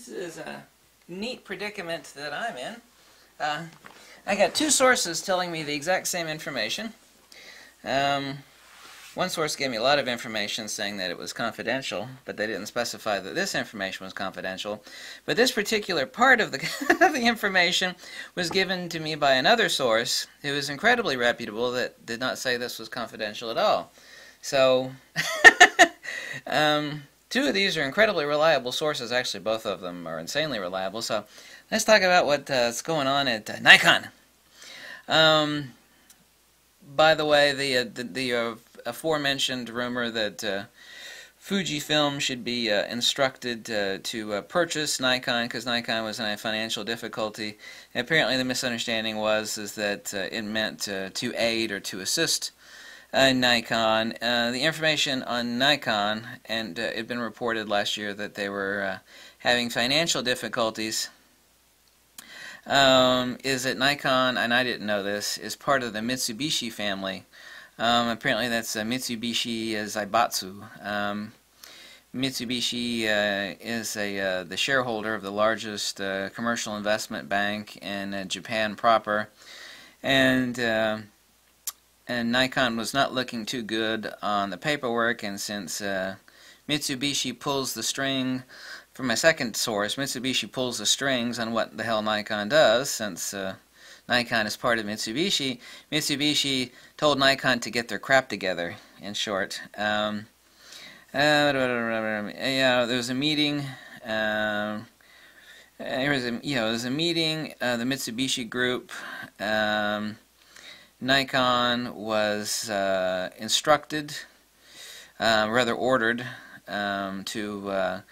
This is a neat predicament that I'm in. I got two sources telling me the exact same information. One source gave me a lot of information saying that it was confidential, but they didn't specify that this information was confidential. But this particular part of the, the information was given to me by another source who was incredibly reputable that did not say this was confidential at all. So, two of these are incredibly reliable sources. Actually, both of them are insanely reliable. So, let's talk about what's going on at Nikon. By the way, the aforementioned rumor that Fujifilm should be instructed to purchase Nikon because Nikon was in a financial difficulty. And apparently, the misunderstanding was that it meant to aid or to assist Nikon. The information on Nikon, and it had been reported last year that they were having financial difficulties, is that Nikon, and I didn't know this, is part of the Mitsubishi family. Apparently that's Mitsubishi Zaibatsu. Mitsubishi is the shareholder of the largest commercial investment bank in Japan proper, and Nikon was not looking too good on the paperwork, and since Mitsubishi pulls the string, from my second source, Mitsubishi pulls the strings on what the hell Nikon does, since Nikon is part of Mitsubishi. Mitsubishi told Nikon to get their crap together, in short. Yeah, there was a meeting. There was a meeting. The Mitsubishi group. Nikon was instructed, rather ordered, to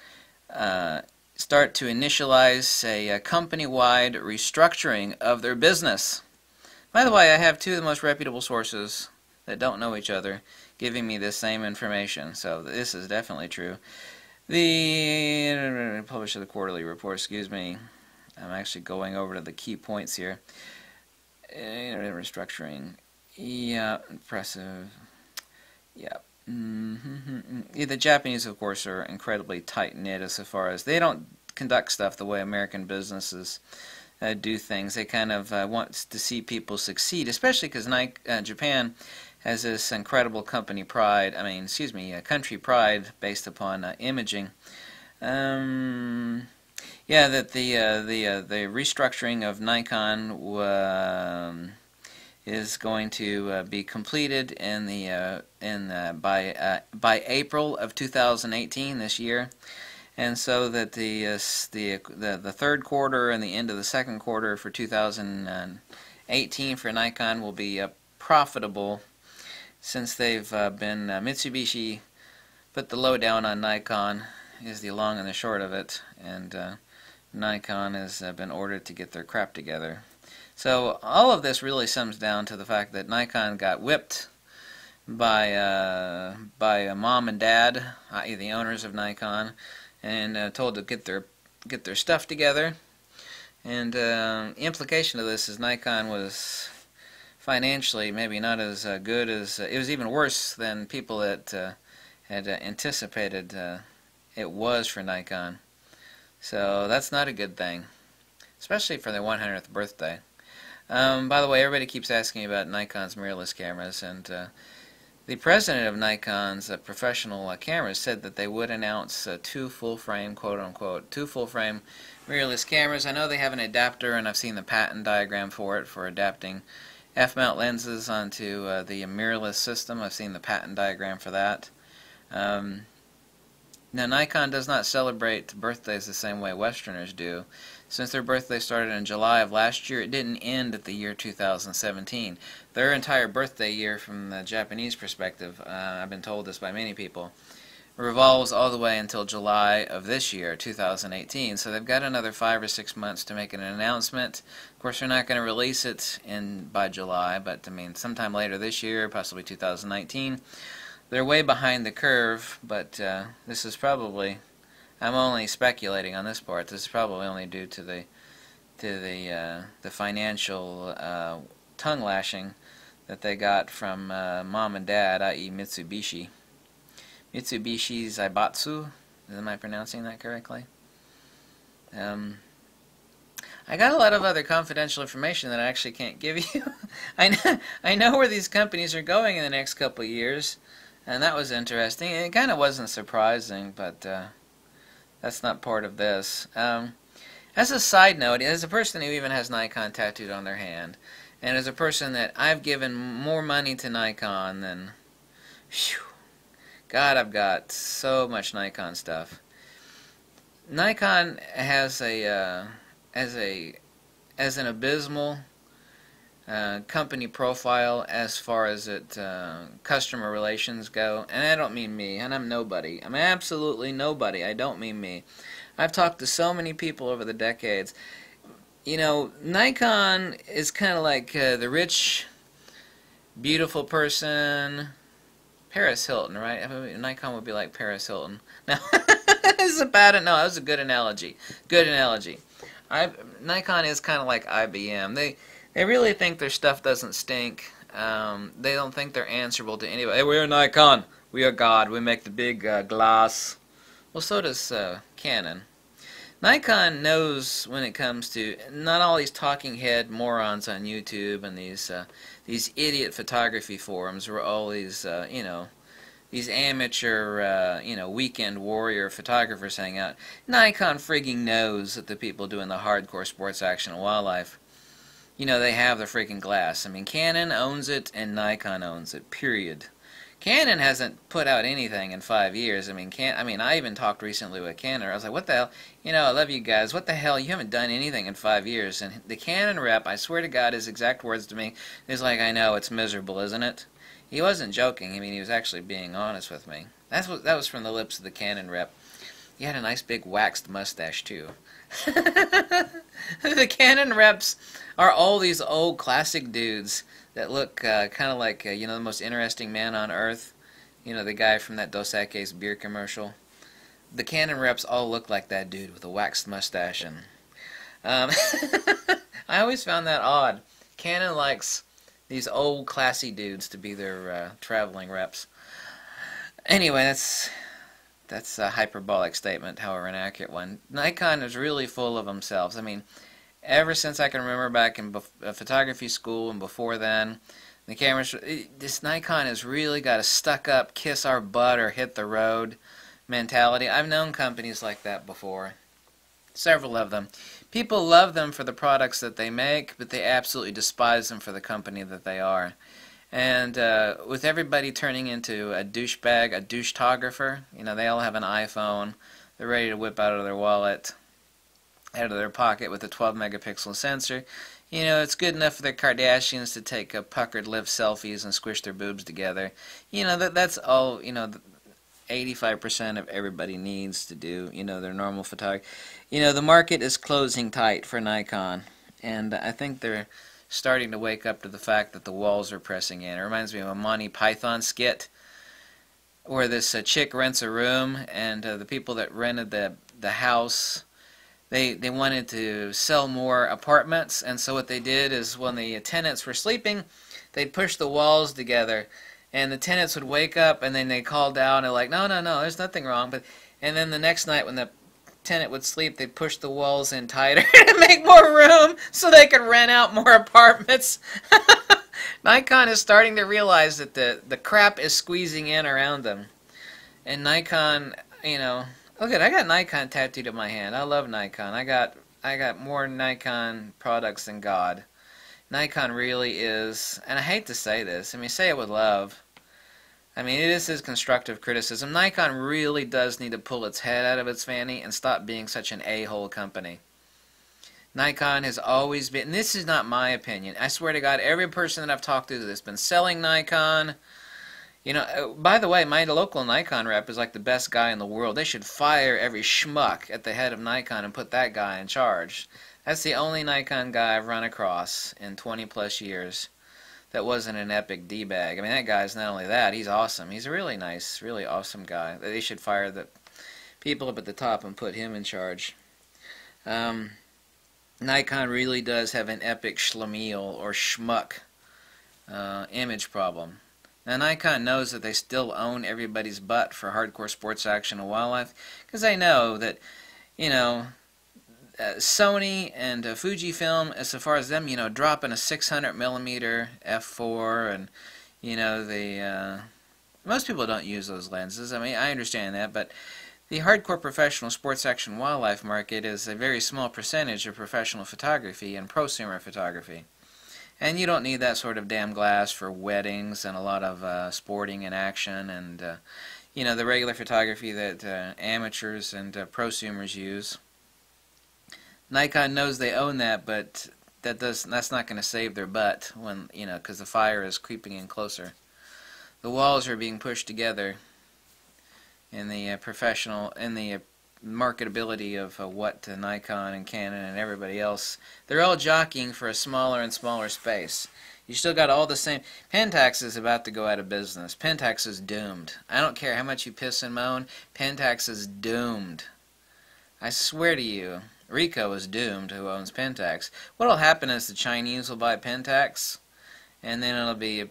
start to initialize a company-wide restructuring of their business. By the way, I have two of the most reputable sources that don't know each other giving me this same information, so this is definitely true. The publisher of the quarterly report, excuse me, I'm actually going over to the key points here. Restructuring, yeah, impressive, yeah. Yeah, the Japanese, of course, are incredibly tight-knit as far as they don't conduct stuff the way American businesses do things. They kind of want to see people succeed, especially because Japan has this incredible company pride. I mean, excuse me, country pride based upon imaging. Yeah, that the restructuring of Nikon is going to be completed in by April of 2018 this year, and so that the third quarter and the end of the second quarter for 2018 for Nikon will be profitable, since they've been Mitsubishi put the lowdown on Nikon is the long and the short of it, and Nikon has been ordered to get their crap together. So all of this really sums down to the fact that Nikon got whipped by mom and dad, i.e. the owners of Nikon, and told to get their stuff together. And the implication of this is Nikon was financially maybe not as good as it was, even worse than people that had anticipated it was for Nikon. So that's not a good thing, especially for their 100th birthday. By the way, everybody keeps asking about Nikon's mirrorless cameras, and the president of Nikon's professional cameras said that they would announce two full-frame, quote-unquote, two full-frame mirrorless cameras. I know they have an adapter, and I've seen the patent diagram for it, for adapting f-mount lenses onto the mirrorless system. I've seen the patent diagram for that. Now, Nikon does not celebrate birthdays the same way Westerners do. Since their birthday started in July of last year, it didn't end at the year 2017. Their entire birthday year, from the Japanese perspective, I've been told this by many people, revolves all the way until July of this year, 2018. So they've got another 5 or 6 months to make an announcement. Of course, they're not going to release it by July, but I mean, sometime later this year, possibly 2019. They're way behind the curve, but this is probably, I'm only speculating on this part, this is probably only due to the financial tongue lashing that they got from mom and dad, i.e. Mitsubishi. Mitsubishi Zaibatsu, am I pronouncing that correctly? Um, I got a lot of other confidential information that I actually can't give you. I know where these companies are going in the next couple of years, and that was interesting. It kind of wasn't surprising, but that's not part of this. As a side note, as a person who even has Nikon tattooed on their hand, and as a person that I've given more money to Nikon than, whew, God, I've got so much Nikon stuff. Nikon has as an abysmal company profile as far as customer relations go, and I don't mean me, and I'm nobody. I'm absolutely nobody. I don't mean me. I've talked to so many people over the decades. You know, Nikon is kind of like the rich, beautiful person. Paris Hilton, right? I mean, Nikon would be like Paris Hilton. No, it's a bad. No, that was a good analogy. Good analogy. Nikon is kind of like IBM. They really think their stuff doesn't stink. They don't think they're answerable to anybody. Hey, we're Nikon. We are God. We make the big glass. Well, so does Canon. Nikon knows when it comes to not all these talking head morons on YouTube and these idiot photography forums where all these these amateur weekend warrior photographers hang out. Nikon frigging knows that the people doing the hardcore sports action and wildlife, they have the freaking glass. I mean, Canon owns it and Nikon owns it. Period. Canon hasn't put out anything in 5 years. I mean, I even talked recently with Canon. I was like, what the hell? I love you guys. What the hell? You haven't done anything in 5 years. And the Canon rep, I swear to God, his exact words to me is like, I know, it's miserable, isn't it? He wasn't joking. I mean, he was actually being honest with me. That was from the lips of the Canon rep. He had a nice big waxed mustache, too. The Canon reps are all these old classic dudes that look kind of like, the most interesting man on earth. The guy from that Dos Equis beer commercial. The Canon reps all look like that dude with a waxed mustache. And I always found that odd. Canon likes these old classy dudes to be their traveling reps. Anyway, that's a hyperbolic statement, however inaccurate one. Nikon is really full of themselves. I mean, ever since I can remember back in photography school and before then, the cameras, this Nikon has really got a stuck-up, kiss our butt or hit the road mentality. I've known companies like that before. Several of them. People love them for the products that they make, but they absolutely despise them for the company that they are. And with everybody turning into a douchebag, a douche-tographer, they all have an iPhone. They're ready to whip out of their wallet, out of their pocket with a 12-megapixel sensor. It's good enough for the Kardashians to take puckered lip selfies and squish their boobs together. That's all, 85% of everybody needs to do, their normal photography. The market is closing tight for Nikon, and I think they're starting to wake up to the fact that the walls are pressing in. It reminds me of a Monty Python skit where this chick rents a room, and the people that rented the house, they wanted to sell more apartments, and so what they did is when the tenants were sleeping, they'd push the walls together, and the tenants would wake up, and then they called down and like, no, there's nothing wrong. And then the next night when the tenant would sleep, they'd push the walls in tighter to make more room so they could rent out more apartments. Nikon is starting to realize that the crap is squeezing in around them. And Nikon, look at, I got Nikon tattooed on my hand. I love Nikon. I got more Nikon products than God. Nikon really is, and I hate to say this, say it with love. This is constructive criticism. Nikon really does need to pull its head out of its fanny and stop being such an a-hole company. Nikon has always been, and this is not my opinion, I swear to God, every person that I've talked to that's been selling Nikon, by the way, my local Nikon rep is like the best guy in the world. They should fire every schmuck at the head of Nikon and put that guy in charge. That's the only Nikon guy I've run across in 20 plus years that wasn't an epic D-bag. That guy's not only that, he's awesome. He's a really nice, really awesome guy. They should fire the people up at the top and put him in charge. Nikon really does have an epic schlemiel or schmuck image problem. Now Nikon knows that they still own everybody's butt for hardcore sports action and wildlife, because they know that, Sony and Fujifilm, as far as them, dropping a 600 millimeter f4, and most people don't use those lenses. I mean, I understand that, but the hardcore professional sports action wildlife market is a very small percentage of professional photography and prosumer photography. And you don't need that sort of damn glass for weddings and a lot of sporting and action and the regular photography that amateurs and prosumers use. Nikon knows they own that, but that's not going to save their butt when because the fire is creeping in closer. The walls are being pushed together in the marketability of what Nikon and Canon and everybody else. They're all jockeying for a smaller and smaller space. You still got all the same. Pentax is about to go out of business. Pentax is doomed. I don't care how much you piss and moan. Pentax is doomed. I swear to you, Ricoh is doomed, who owns Pentax. What will happen is the Chinese will buy Pentax, and then it'll be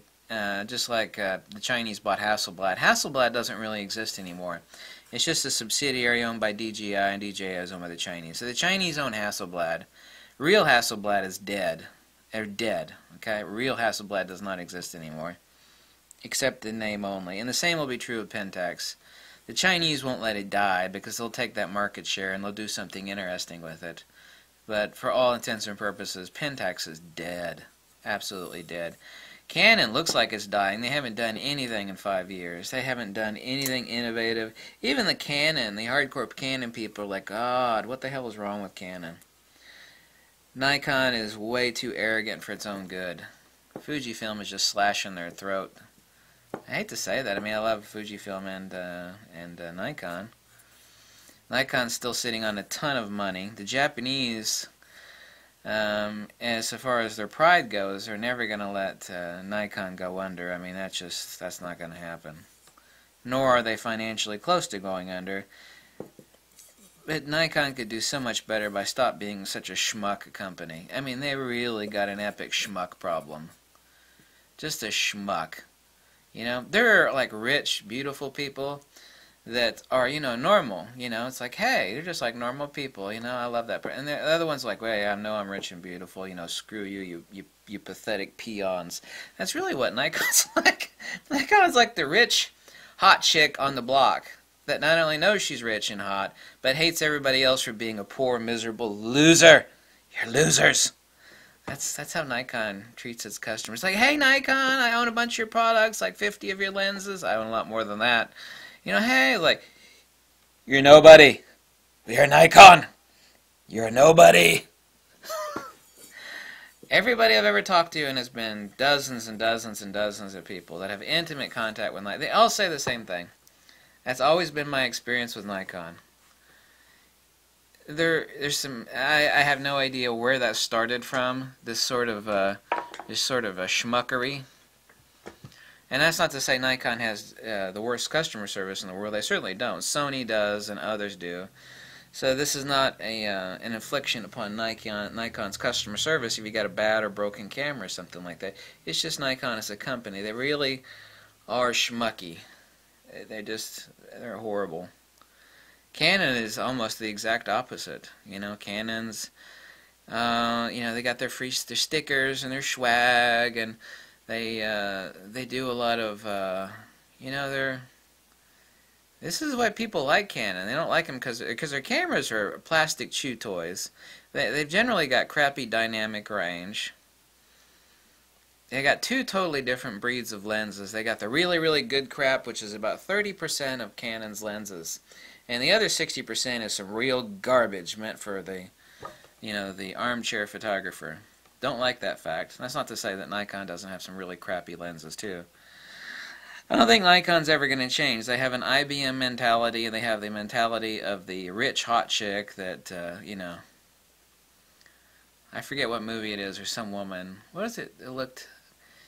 just like the Chinese bought Hasselblad. Hasselblad doesn't really exist anymore. It's just a subsidiary owned by DJI, and DJI is owned by the Chinese. So the Chinese own Hasselblad. Real Hasselblad is dead. They're dead. Okay, real Hasselblad does not exist anymore, except the name only. And the same will be true of Pentax. The Chinese won't let it die because they'll take that market share and they'll do something interesting with it. But for all intents and purposes, Pentax is dead. Absolutely dead. Canon looks like it's dying. They haven't done anything in 5 years. They haven't done anything innovative. Even the Canon, the hardcore Canon people are like, God, what the hell is wrong with Canon? Nikon is way too arrogant for its own good. Fujifilm is just slashing their throat. I hate to say that. I mean, I love Fujifilm and Nikon. Nikon's still sitting on a ton of money. The Japanese, as far as their pride goes, are never going to let Nikon go under. I mean, that's not going to happen. Nor are they financially close to going under. But Nikon could do so much better by stop being such a schmuck company. I mean, they really got an epic schmuck problem. Just a schmuck. There are like rich, beautiful people that are, normal. It's like, hey, they're just like normal people. I love that. And the other one's like, well, yeah, I know I'm rich and beautiful. Screw you, you pathetic peons. That's really what Nikon's like. Nikon's like the rich, hot chick on the block that not only knows she's rich and hot, but hates everybody else for being a poor, miserable loser. You're losers. That's how Nikon treats its customers. Like, hey, Nikon, I own a bunch of your products, like 50 of your lenses. I own a lot more than that. Hey, like, you're nobody. You're Nikon. You're nobody. Everybody I've ever talked to, and has been dozens and dozens and dozens of people that have intimate contact with Nikon, they all say the same thing. That's always been my experience with Nikon. There's some. I have no idea where that started from. This sort of a schmuckery. And that's not to say Nikon has the worst customer service in the world. They certainly don't. Sony does, and others do. So this is not an infliction upon Nikon's customer service if you got a bad or broken camera or something like that. It's just Nikon as a company. They really are schmucky. They're horrible. Canon is almost the exact opposite. Canon's, they got their stickers and their swag, and they do a lot of, this is why people like Canon. They don't like them because their cameras are plastic chew toys. They've generally got crappy dynamic range. They got two totally different breeds of lenses. They got the really, really good crap, which is about 30% of Canon's lenses. And the other 60% is some real garbage meant for the armchair photographer. Don't like that fact. That's not to say that Nikon doesn't have some really crappy lenses too. I don't think Nikon's ever going to change. They have an IBM mentality, and they have the mentality of the rich hot chick that, I forget what movie it is, or some woman. What is it?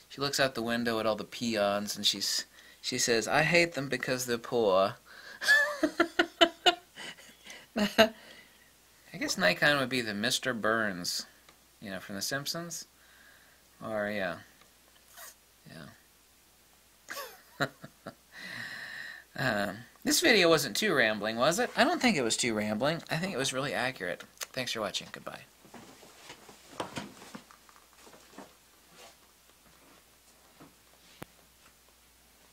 She looks out the window at all the peons, and she says, "I hate them because they're poor." I guess Nikon would be the Mr. Burns, from The Simpsons. Or, yeah. This video wasn't too rambling, was it? I don't think it was too rambling. I think it was really accurate. Thanks for watching. Goodbye.